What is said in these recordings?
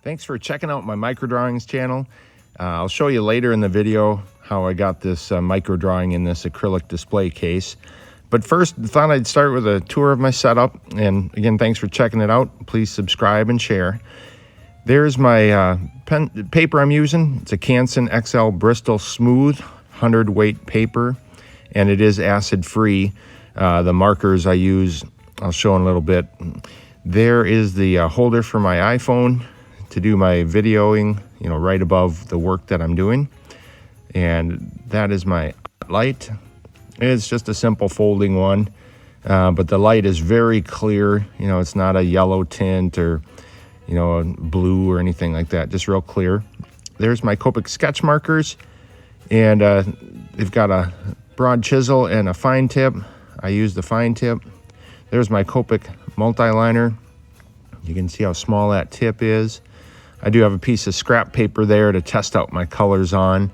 Thanks for checking out my micro drawings channel. I'll show you later in the video how I got this micro drawing in this acrylic display case. But first, I thought I'd start with a tour of my setup. And again, thanks for checking it out. Please subscribe and share. There's my paper I'm using. It's a Canson XL Bristol Smooth 100 weight paper, and it is acid free. The markers I use, I'll show in a little bit. There is the holder for my iPhone to do my videoing, right above the work that I'm doing. And that is my light. It's just a simple folding one, but the light is very clear. It's not a yellow tint or, a blue or anything like that, just real clear. There's my Copic sketch markers, and they've got a broad chisel and a fine tip. I use the fine tip. There's my Copic Multiliner. You can see how small that tip is. I do have a piece of scrap paper there to test out my colors on.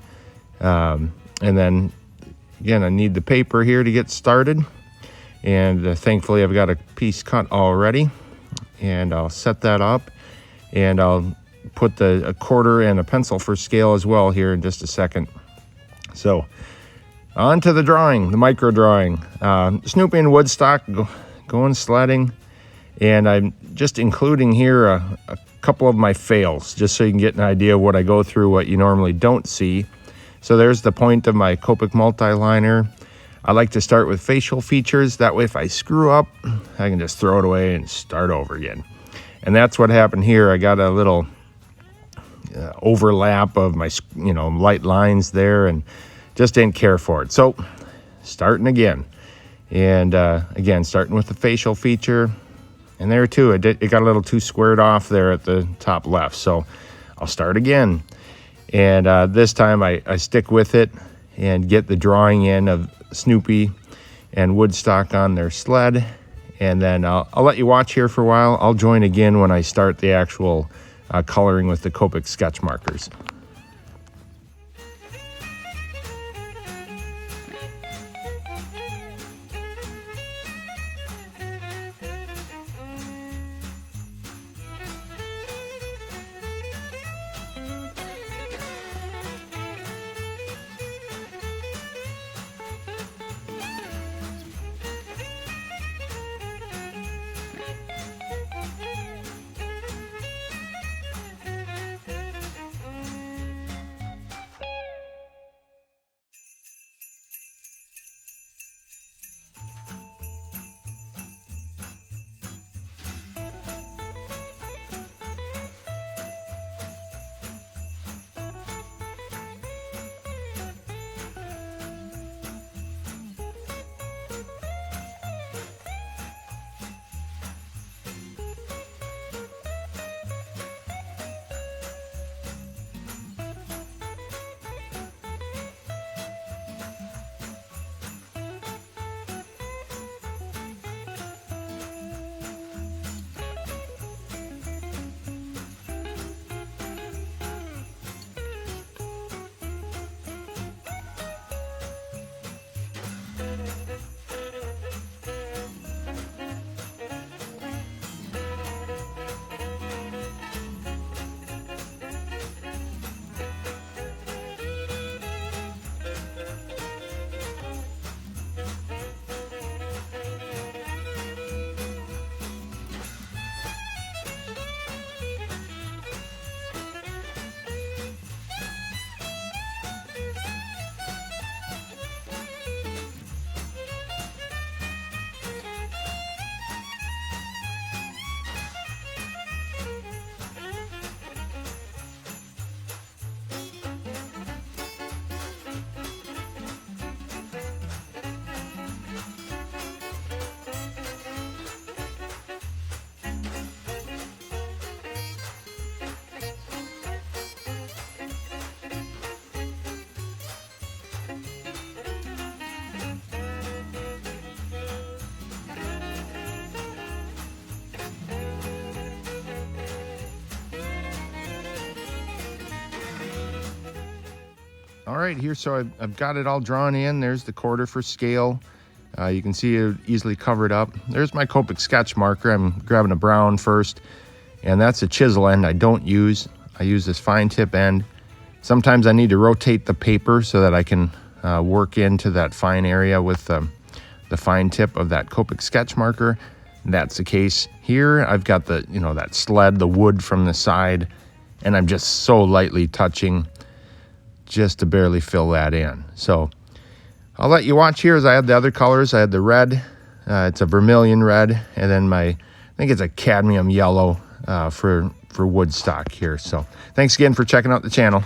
And then, again, I need the paper here to get started. And thankfully, I've got a piece cut already. And I'll set that up. And I'll put a quarter and a pencil for scale as well here in just a second. So, on to the drawing, the micro drawing. Snoopy and Woodstock, going sledding. And I'm just including here a couple of my fails, just so you can get an idea of what I go through, what you normally don't see. So there's the point of my Copic Multiliner. I like to start with facial features. That way, if I screw up, I can just throw it away and start over again. And that's what happened here. I got a little overlap of my, light lines there, and just didn't care for it. So, starting again. And again, starting with the facial feature. And there too, it got a little too squared off there at the top left. So I'll start again. And this time I stick with it and get the drawing in of Snoopy and Woodstock on their sled. And then I'll let you watch here for a while. I'll join again when I start the actual coloring with the Copic sketch markers. All right, here, so I've got it all drawn in. There's the quarter for scale. You can see it easily covered up. There's my Copic sketch marker. I'm grabbing a brown first, and that's a chisel end I don't use. I use this fine tip end. Sometimes I need to rotate the paper so that I can work into that fine area with the fine tip of that Copic sketch marker. That's the case here. I've got the, that sled, the wood from the side, and I'm just so lightly touching just to barely fill that in. So I'll let you watch here as I have the other colors. I had the red, it's a vermilion red, and then I think it's a cadmium yellow for Woodstock here. So thanks again for checking out the channel.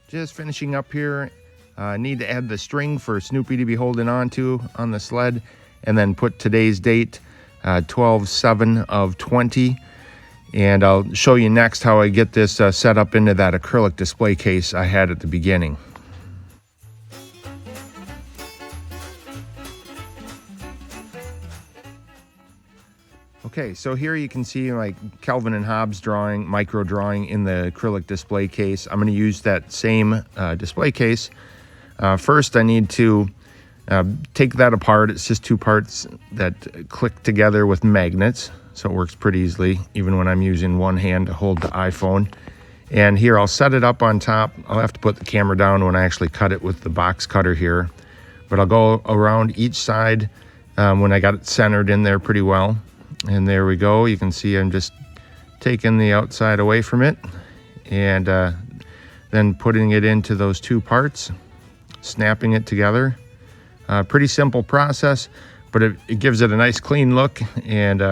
Just finishing up here. Need to add the string for Snoopy to be holding on to on the sled, and then put today's date, 12/7/20. And I'll show you next how I get this set up into that acrylic display case I had at the beginning. Okay, so here you can see my Kelvin and Hobbes drawing, micro drawing in the acrylic display case. I'm going to use that same display case. First, I need to take that apart. It's just two parts that click together with magnets, so it works pretty easily, even when I'm using one hand to hold the iPhone. And here, I'll set it up on top. I'll have to put the camera down when I actually cut it with the box cutter here. But I'll go around each side when I got it centered in there pretty well. And there we go. You can see I'm just taking the outside away from it and then putting it into those two parts, snapping it together. Pretty simple process, but it gives it a nice clean look and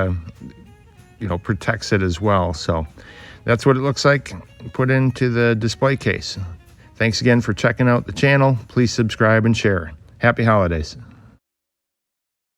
protects it as well. So that's what it looks like put into the display case. Thanks again for checking out the channel. Please subscribe and share. Happy holidays.